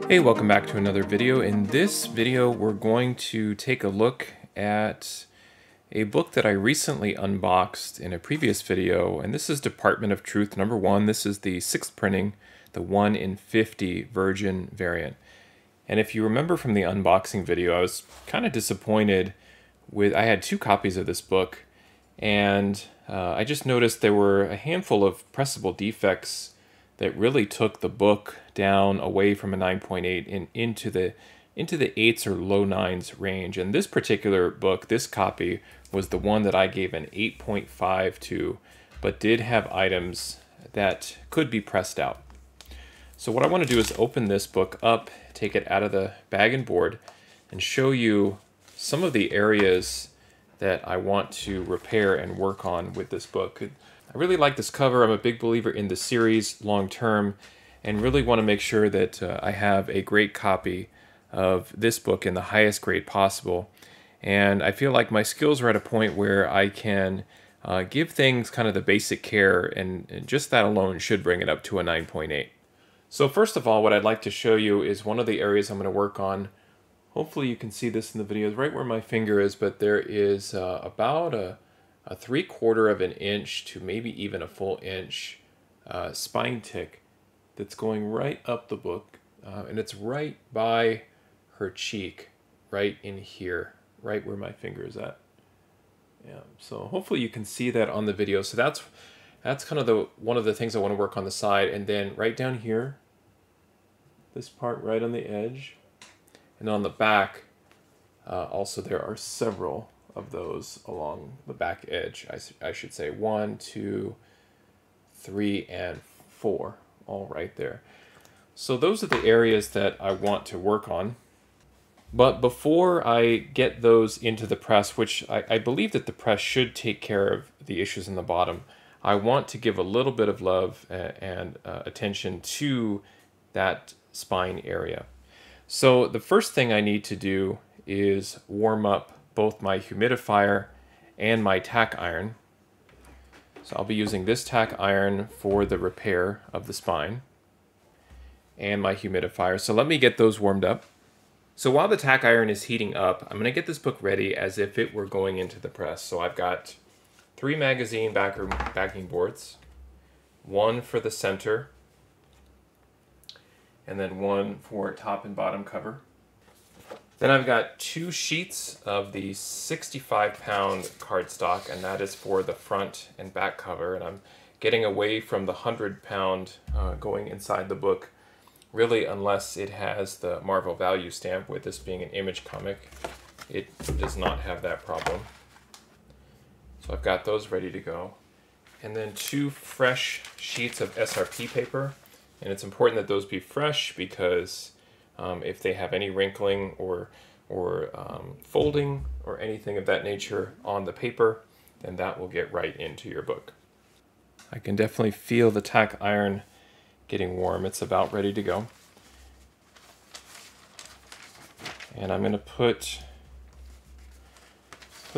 Hey, welcome back to another video. In this video, we're going to take a look at a book that I recently unboxed in a previous video, and this is Department of Truth #1. This is the 6th printing, the 1 in 50 Virgin variant. And if you remember from the unboxing video, I was kind of disappointed with, I had 2 copies of this book, and I just noticed there were a handful of pressable defects that really took the book down away from a 9.8 and into the 8s or low 9s range. And this particular book, this copy, was the one that I gave an 8.5 to, but did have items that could be pressed out. So what I want to do is open this book up, take it out of the bag and board, and show you some of the areas that I want to repair and work on with this book. I really like this cover. I'm a big believer in the series long term and really want to make sure that I have a great copy of this book in the highest grade possible. And I feel like my skills are at a point where I can give things kind of the basic care, and just that alone should bring it up to a 9.8. So first of all, what I'd like to show you is one of the areas I'm going to work on. Hopefully you can see this in the videos right where my finger is, but there is about a 3/4 of an inch to maybe even a full inch spine tick that's going right up the book, and it's right by her cheek, right in here, right where my finger is at. Yeah, so hopefully you can see that on the video. So that's kind of one of the things I want to work on the side, and then right down here, this part right on the edge, and on the back, also there are several of those along the back edge. I should say 1, 2, 3, and 4, all right there. So those are the areas that I want to work on. But before I get those into the press, which I believe that the press should take care of the issues in the bottom, I want to give a little bit of love and attention to that spine area. So the first thing I need to do is warm up both my humidifier and my tack iron. So I'll be using this tack iron for the repair of the spine and my humidifier. So let me get those warmed up. So while the tack iron is heating up, I'm going to get this book ready as if it were going into the press. So I've got 3 magazine backing boards, 1 for the center, and then 1 for top and bottom cover. Then I've got 2 sheets of the 65-pound cardstock, and that is for the front and back cover. And I'm getting away from the 100-pound going inside the book, really, unless it has the Marvel value stamp. With this being an Image comic, it does not have that problem. So I've got those ready to go. And then 2 fresh sheets of SRP paper. And it's important that those be fresh because if they have any wrinkling or folding or anything of that nature on the paper, then that will get right into your book. I can definitely feel the tack iron getting warm. It's about ready to go. And I'm going to put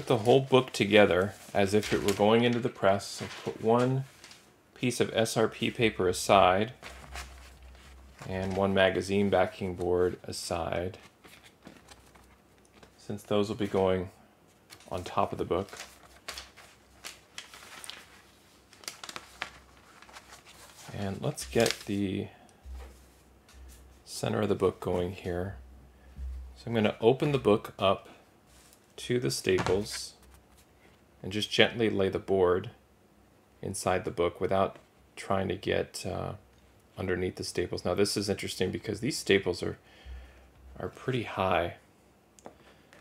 the whole book together as if it were going into the press. So put 1 piece of SRP paper aside and 1 magazine backing board aside, since those will be going on top of the book. And let's get the center of the book going here. So I'm going to open the book up to the staples and just gently lay the board inside the book without trying to get underneath the staples. Now this is interesting because these staples are pretty high.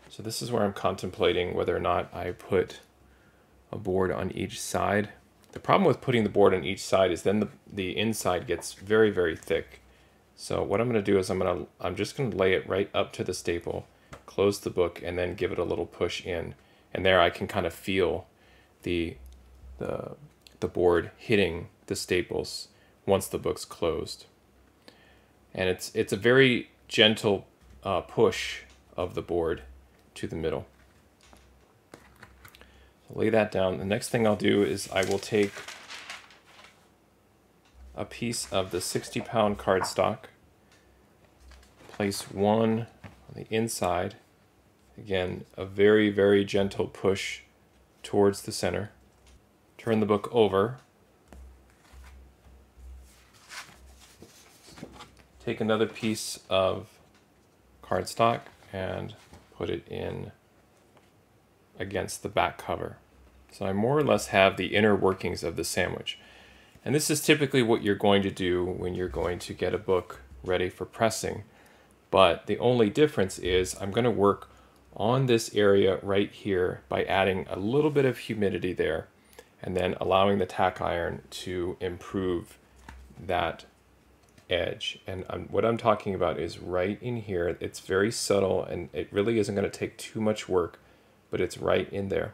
So this is where I'm contemplating whether or not I put a board on each side. The problem with putting the board on each side is then the inside gets very, very thick. So what I'm going to do is I'm just going to lay it right up to the staple, close the book, and then give it a little push in. And there I can kind of feel the board hitting the staples once the book's closed. And it's a very gentle push of the board to the middle. So lay that down. The next thing I'll do is I will take a piece of the 60-pound cardstock, place one on the inside. Again, a very, very gentle push towards the center. Turn the book over. Take another piece of cardstock and put it in against the back cover. So I more or less have the inner workings of the sandwich. And this is typically what you're going to do when you're going to get a book ready for pressing. But the only difference is I'm going to work on this area right here by adding a little bit of humidity there and then allowing the tack iron to improve that edge. And what I'm talking about is right in here. It's very subtle and it really isn't going to take too much work, but it's right in there.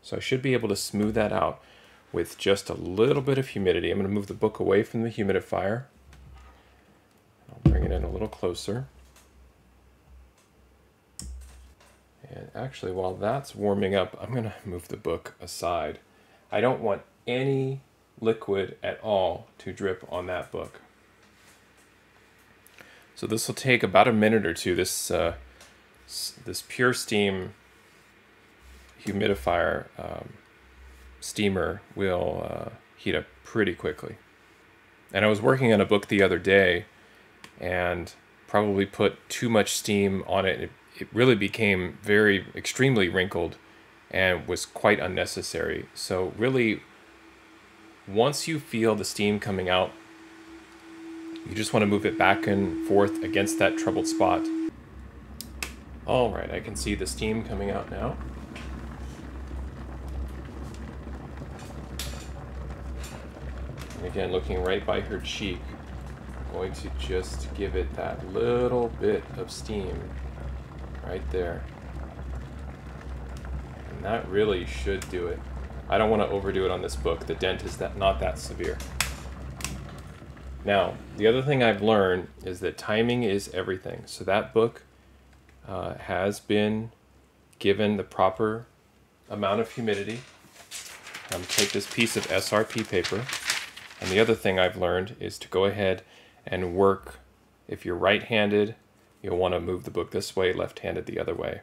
So I should be able to smooth that out with just a little bit of humidity. I'm going to move the book away from the humidifier. I'll bring it in a little closer. And actually, while that's warming up, I'm going to move the book aside. I don't want any liquid at all to drip on that book. So this will take about a minute or two. This Pure Steam humidifier steamer will heat up pretty quickly. And I was working on a book the other day and probably put too much steam on it. It really became extremely wrinkled and was quite unnecessary. So really, once you feel the steam coming out, you just want to move it back and forth against that troubled spot. All right, I can see the steam coming out now. And again, looking right by her cheek, I'm going to just give it that little bit of steam right there. And that really should do it. I don't want to overdo it on this book. The dent is not that severe. Now, the other thing I've learned is that timing is everything. So that book has been given the proper amount of humidity. I'm going to take this piece of SRP paper. And the other thing I've learned is to go ahead and work. If you're right-handed, you'll want to move the book this way, left-handed the other way.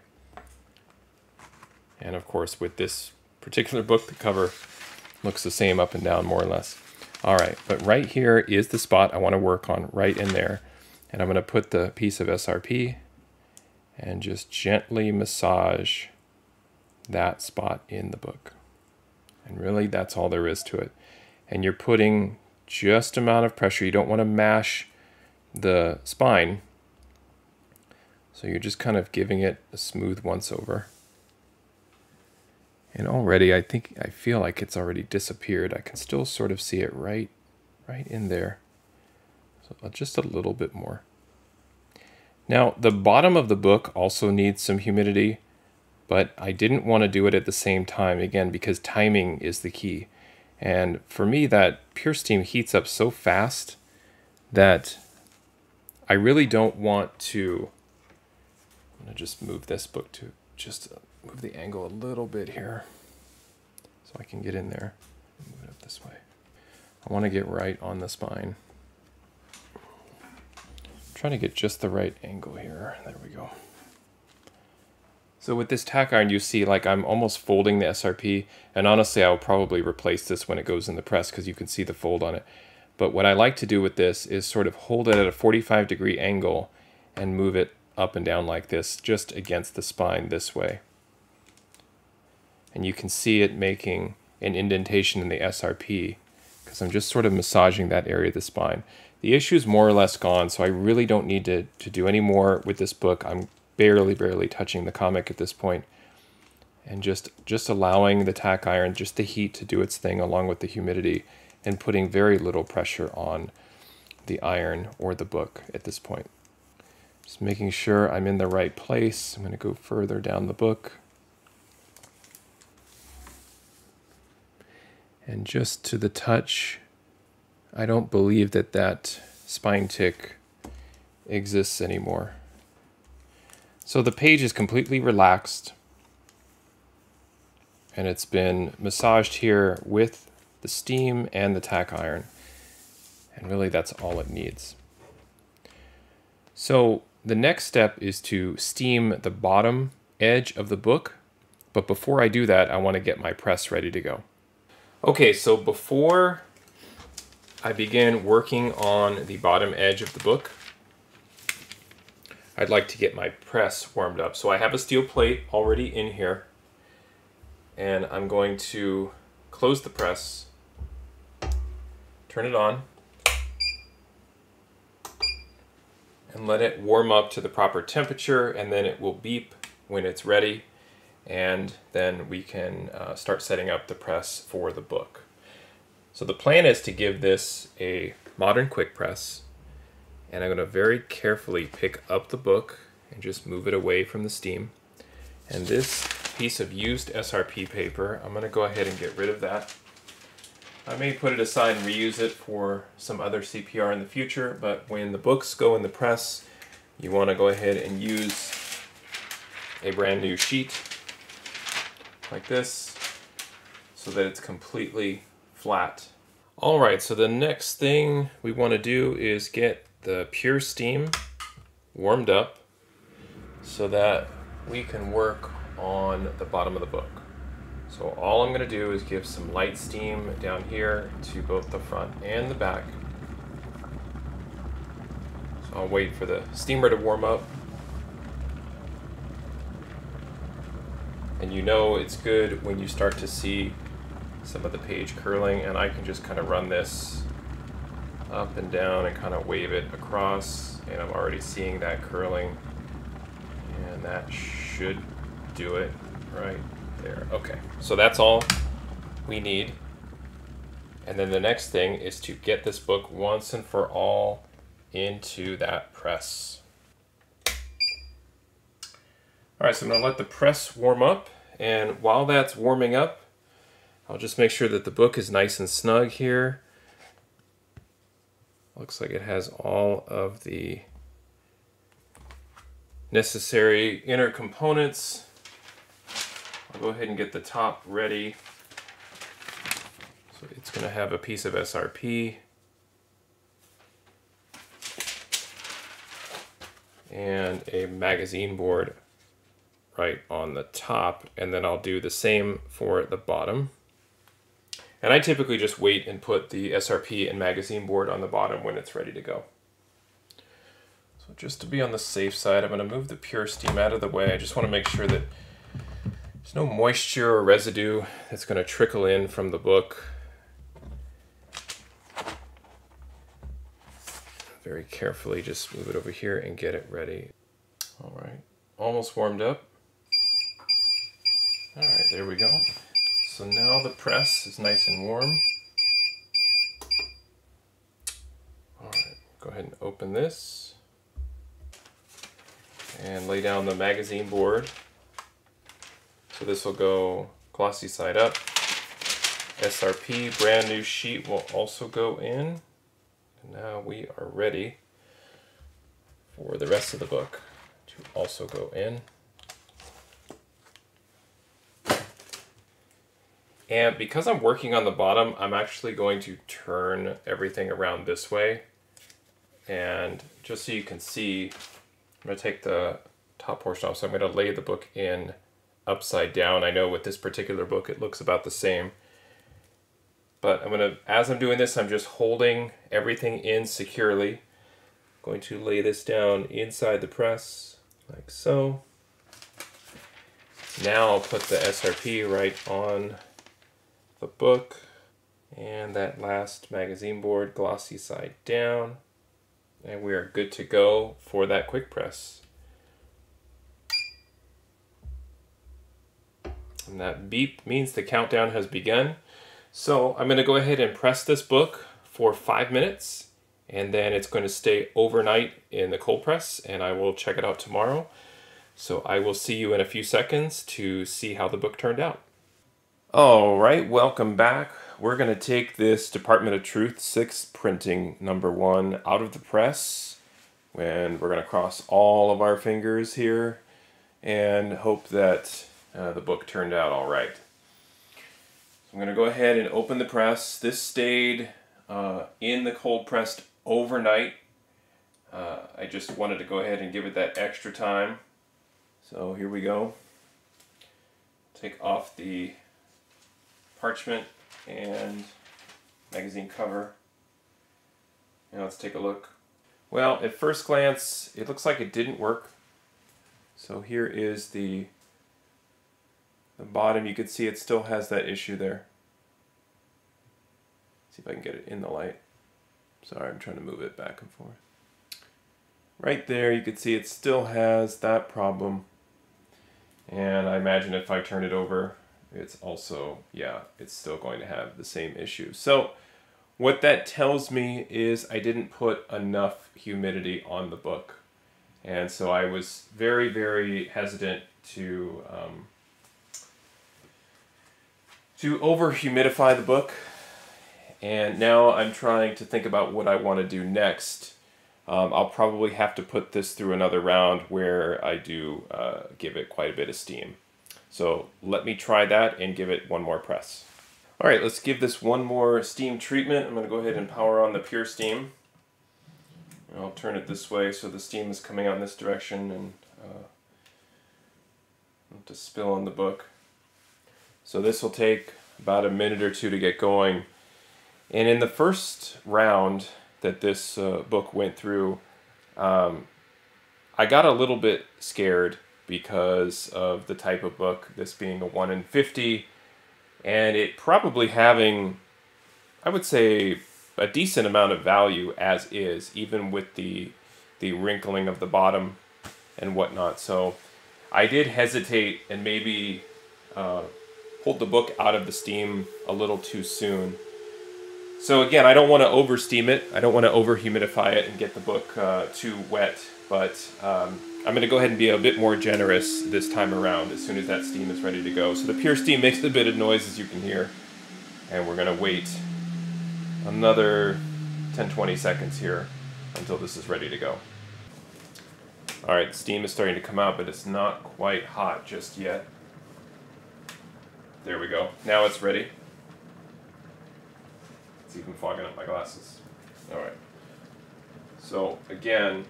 And of course, with this particular book, the cover looks the same up and down, more or less. All right, but right here is the spot I want to work on, right in there. And I'm going to put the piece of SRP and just gently massage that spot in the book. And really, that's all there is to it. And you're putting just amount of pressure. You don't want to mash the spine. So you're just kind of giving it a smooth once over. And already I feel like it's already disappeared. I can still sort of see it right in there. So just a little bit more. Now the bottom of the book also needs some humidity, but I didn't want to do it at the same time, again, because timing is the key. And for me, that Pure Steam heats up so fast that I really don't want to. I'm going to just move this book to just move the angle a little bit here so I can get in there. Move it up this way. I want to get right on the spine. I'm trying to get just the right angle here. There we go. So with this tack iron, you see like I'm almost folding the SRP, and honestly I'll probably replace this when it goes in the press because you can see the fold on it. But what I like to do with this is sort of hold it at a 45-degree angle and move it up and down like this, just against the spine this way. And you can see it making an indentation in the SRP because I'm just sort of massaging that area of the spine. The issue is more or less gone, so I really don't need to do any more with this book. I'm barely touching the comic at this point, and just allowing the tack iron, just the heat to do its thing along with the humidity, and putting very little pressure on the iron or the book at this point. Just making sure I'm in the right place. I'm going to go further down the book. And just to the touch, I don't believe that spine tick exists anymore. So the page is completely relaxed, and it's been massaged here with the steam and the tack iron. And really that's all it needs. So the next step is to steam the bottom edge of the book, but before I do that, I want to get my press ready to go. Okay, so before I begin working on the bottom edge of the book, I'd like to get my press warmed up. So I have a steel plate already in here, and I'm going to close the press, turn it on, and let it warm up to the proper temperature, and then it will beep when it's ready, and then we can start setting up the press for the book. So the plan is to give this a modern quick press, and I'm going to very carefully pick up the book and just move it away from the steam. And this piece of used SRP paper, I'm going to go ahead and get rid of that. I may put it aside and reuse it for some other CPR in the future, but when the books go in the press, you want to go ahead and use a brand new sheet like this so that it's completely flat. Alright, so the next thing we want to do is get the pure steam warmed up so that we can work on the bottom of the book. So all I'm going to do is give some light steam down here to both the front and the back. So I'll wait for the steamer to warm up. And you know it's good when you start to see some of the page curling, and I can just kind of run this up and down and kind of wave it across, and I'm already seeing that curling, and that should do it right there. Okay, so that's all we need. And then the next thing is to get this book once and for all into that press. All right, so I'm going to let the press warm up, and while that's warming up, I'll just make sure that the book is nice and snug here. Looks like it has all of the necessary inner components. I'll go ahead and get the top ready. So it's going to have a piece of SRP and a magazine board right on the top, and then I'll do the same for the bottom. And I typically just wait and put the SRP and magazine board on the bottom when it's ready to go. So just to be on the safe side, I'm going to move the pure steam out of the way. I just want to make sure that there's no moisture or residue that's going to trickle in from the book. Very carefully just move it over here and get it ready. All right, almost warmed up. All right, there we go. So now the press is nice and warm. All right, go ahead and open this and lay down the magazine board. So this will go glossy side up. SRP, brand new sheet, will also go in. And now we are ready for the rest of the book to also go in. And because I'm working on the bottom, I'm actually going to turn everything around this way. And just so you can see, I'm going to take the top portion off. So I'm going to lay the book in upside down. I know with this particular book, it looks about the same. But I'm going to, as I'm doing this, I'm just holding everything in securely. I'm going to lay this down inside the press, like so. Now I'll put the SRP right on the book, and that last magazine board glossy side down, and we are good to go for that quick press. And that beep means the countdown has begun. So I'm going to go ahead and press this book for 5 minutes, and then it's going to stay overnight in the cold press, and I will check it out tomorrow. So I will see you in a few seconds to see how the book turned out. All right, welcome back. We're going to take this Department of Truth 6 printing #1 out of the press, and we're going to cross all of our fingers here and hope that the book turned out all right. So I'm going to go ahead and open the press. This stayed in the cold pressed overnight. I just wanted to go ahead and give it that extra time. So here we go. Take off the parchment and magazine cover. Now let's take a look. Well, at first glance, it looks like it didn't work. So here is the bottom. You can see it still has that issue there. See if I can get it in the light. Sorry, I'm trying to move it back and forth. Right there, you can see it still has that problem. And I imagine if I turn it over, it's also, yeah, it's still going to have the same issue. So what that tells me is I didn't put enough humidity on the book. And so I was very, very hesitant to over-humidify the book. And now I'm trying to think about what I want to do next. I'll probably have to put this through another round where I do give it quite a bit of steam. So let me try that and give it one more press. All right, let's give this one more steam treatment. I'm going to go ahead and power on the pure steam. I'll turn it this way so the steam is coming out in this direction and not to spill on the book. So this will take about a minute or two to get going. And in the first round that this book went through, I got a little bit scared because of the type of book, this being a 1 in 50, and it probably having, I would say, a decent amount of value as is, even with the wrinkling of the bottom and whatnot. So I did hesitate and maybe pulled the book out of the steam a little too soon. So again, I don't want to over steam it. I don't want to over humidify it and get the book too wet, but I'm going to go ahead and be a bit more generous this time around as soon as that steam is ready to go. So the pure steam makes a bit of noise, as you can hear, and we're going to wait another 10-20 seconds here until this is ready to go. All right, steam is starting to come out, but it's not quite hot just yet. There we go. Now it's ready. It's even fogging up my glasses. All right. So again,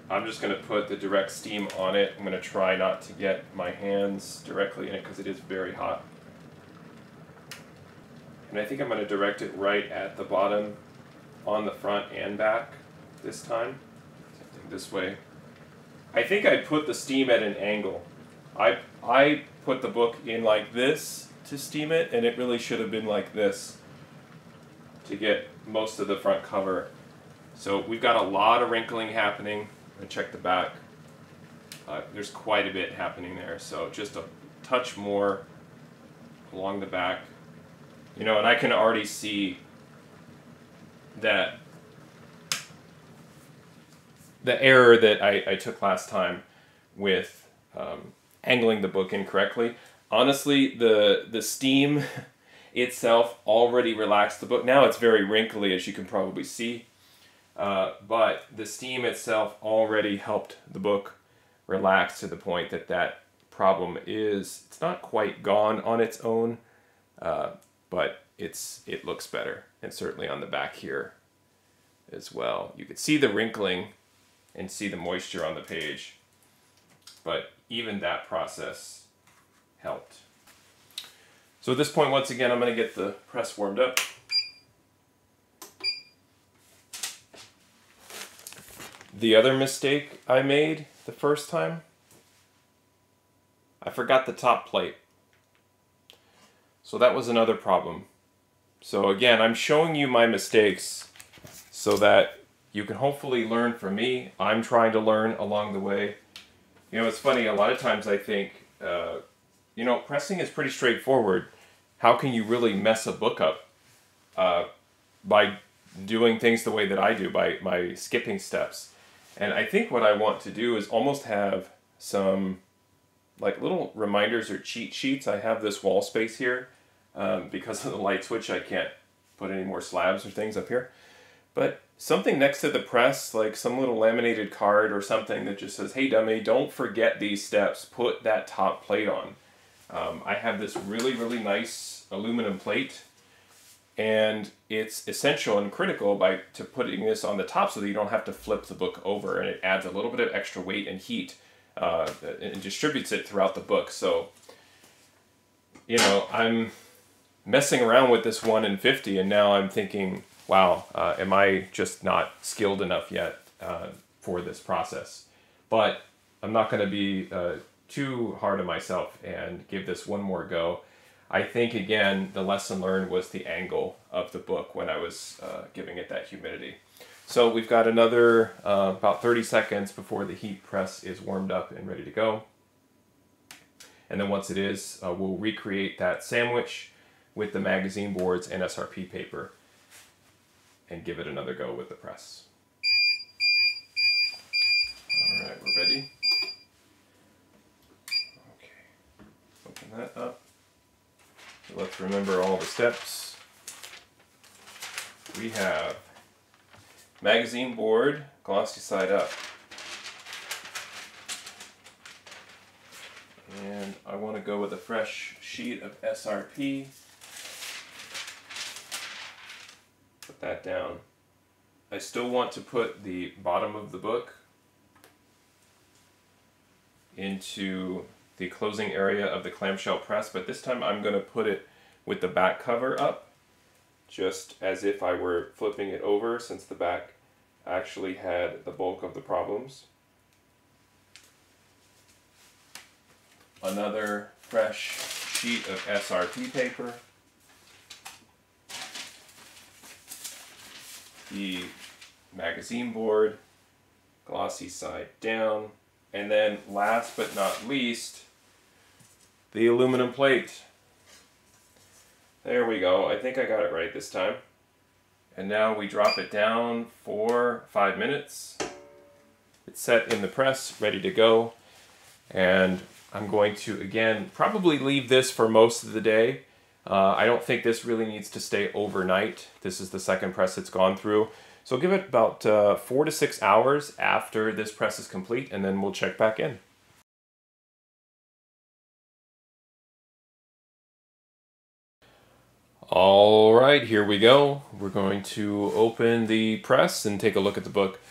I'm just going to put the direct steam on it. I'm going to try not to get my hands directly in it because it is very hot. And I think I'm going to direct it right at the bottom on the front and back this time. Same thing this way. I think I put the steam at an angle. I put the book in like this to steam it, and it really should have been like this to get most of the front cover. So we've got a lot of wrinkling happening. I'm going to check the back. There's quite a bit happening there, so just a touch more along the back. You know, and I can already see that the error that I took last time with angling the book incorrectly. Honestly, the steam itself already relaxed the book. Now it's very wrinkly, as you can probably see. But the steam itself already helped the book relax to the point that that problem is, it's not quite gone on its own, but it looks better. And certainly on the back here as well. You could see the wrinkling and see the moisture on the page, but even that process helped. So at this point, once again, I'm going to get the press warmed up. The other mistake I made the first time, I forgot the top plate. So that was another problem. So again, I'm showing you my mistakes so that you can hopefully learn from me. I'm trying to learn along the way. You know, it's funny, a lot of times I think, you know, pressing is pretty straightforward. How can you really mess a book up by doing things the way that I do, by skipping steps? And I think what I want to do is almost have some like little reminders or cheat sheets. I have this wall space here. Because of the light switch, I can't put any more slabs or things up here. But something next to the press, like some little laminated card or something that just says, hey dummy, don't forget these steps, put that top plate on. I have this really, really nice aluminum plate, And it's essential and critical to putting this on the top so that you don't have to flip the book over, and it adds a little bit of extra weight and heat and distributes it throughout the book. So, you know, I'm messing around with this 1 in 50, and now I'm thinking, wow, am I just not skilled enough yet for this process? But I'm not going to be too hard on myself and give this one more go. I think, again, the lesson learned was the angle of the book when I was giving it that humidity. So we've got another about 30 seconds before the heat press is warmed up and ready to go. And then once it is, we'll recreate that sandwich with the magazine boards and SRP paper and give it another go with the press. All right, we're ready. Okay, open that up. So let's remember all the steps. We have magazine board, glossy side up. And I want to go with a fresh sheet of SRP. Put that down. I still want to put the bottom of the book into the closing area of the clamshell press, but this time I'm going to put it with the back cover up, just as if I were flipping it over, since the back actually had the bulk of the problems. Another fresh sheet of SRP paper. The magazine board, glossy side down. And then last but not least, the aluminum plate. There we go. I think I got it right this time. And now we drop it down for 5 minutes. It's set in the press, ready to go. And I'm going to, again, probably leave this for most of the day. I don't think this really needs to stay overnight. This is the second press it's gone through. So give it about 4 to 6 hours after this press is complete, and then we'll check back in. All right, here we go. We're going to open the press and take a look at the book.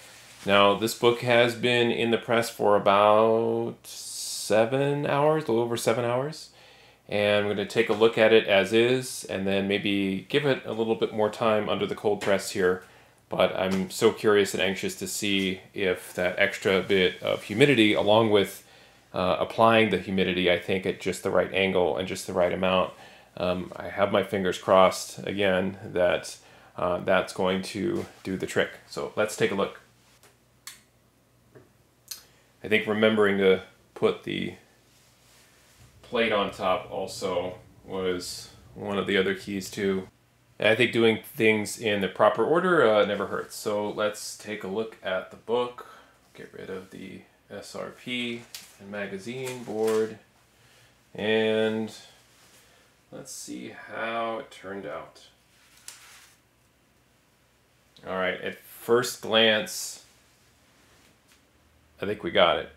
Now, this book has been in the press for about 7 hours, a little over 7 hours. And I'm going to take a look at it as is, and then maybe give it a little bit more time under the cold press here. But I'm so curious and anxious to see if that extra bit of humidity, along with applying the humidity, I think, at just the right angle and just the right amount, I have my fingers crossed, again, that that's going to do the trick. So let's take a look. I think remembering to put the plate on top also was one of the other keys too. And I think doing things in the proper order never hurts. So let's take a look at the book. Get rid of the SRP and magazine board. And let's see how it turned out. All right, at first glance, I think we got it.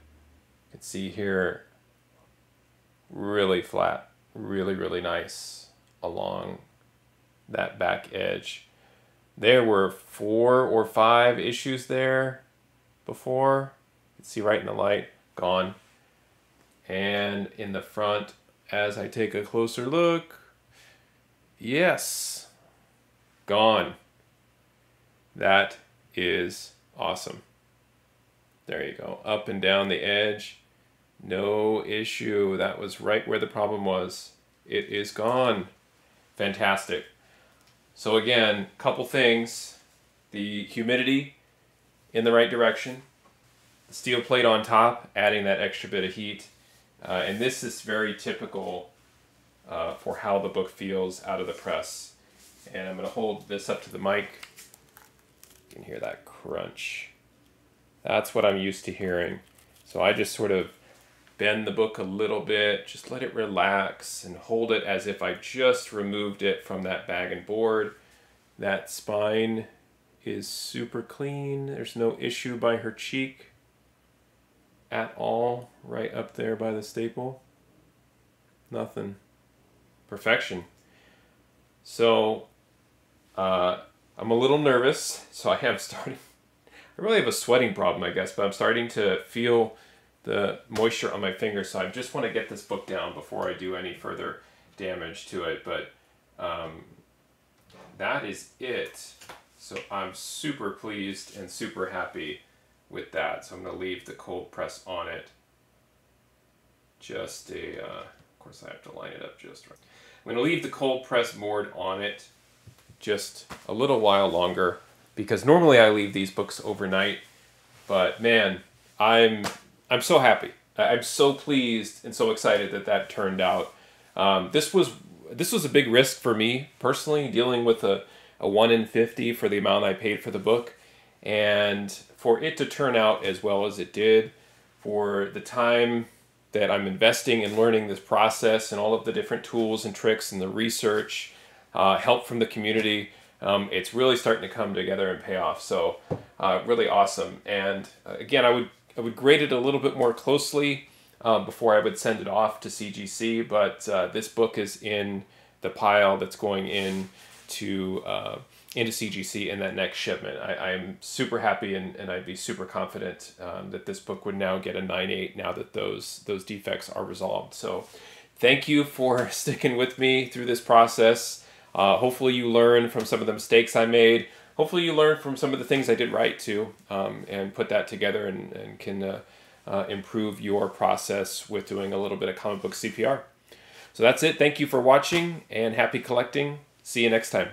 You can see here, really flat, really nice along that back edge. There were 4 or 5 issues there before. You can see right in the light, gone. And in the front, as I take a closer look, yes, gone. That is awesome. There you go, up and down the edge. No issue. That was right where the problem was. It is gone. Fantastic. So again, couple things. The humidity in the right direction. The steel plate on top, adding that extra bit of heat. And this is very typical for how the book feels out of the press. And I'm going to hold this up to the mic. You can hear that crunch. That's what I'm used to hearing. So I just sort of bend the book a little bit, just let it relax and hold it as if I just removed it from that bag and board. That spine is super clean. There's no issue by her cheek at all, right up there by the staple. Nothing. Perfection. So I'm a little nervous, so I really have a sweating problem, I guess, but I'm starting to feel the moisture on my fingers, so I just want to get this book down before I do any further damage to it. But that is it. So I'm super pleased and super happy with that. So I'm going to leave the cold press on it. Of course I have to line it up just right. I'm going to leave the cold press board on it just a little while longer, because normally I leave these books overnight, but man, I'm so happy. I'm so pleased and so excited that that turned out. This was a big risk for me personally, dealing with a 1 in 50 for the amount I paid for the book, and for it to turn out as well as it did, for the time that I'm investing in learning this process and all of the different tools and tricks and the research, help from the community, it's really starting to come together and pay off. So really awesome. And again, I would grade it a little bit more closely before I would send it off to CGC, but this book is in the pile that's going into CGC in that next shipment. I'm super happy, and I'd be super confident that this book would now get a 9.8 now that those defects are resolved. So thank you for sticking with me through this process. Hopefully you learn from some of the mistakes I made. Hopefully you learn from some of the things I did right too, and put that together and can improve your process with doing a little bit of comic book CPR. So that's it. Thank you for watching, and happy collecting. See you next time.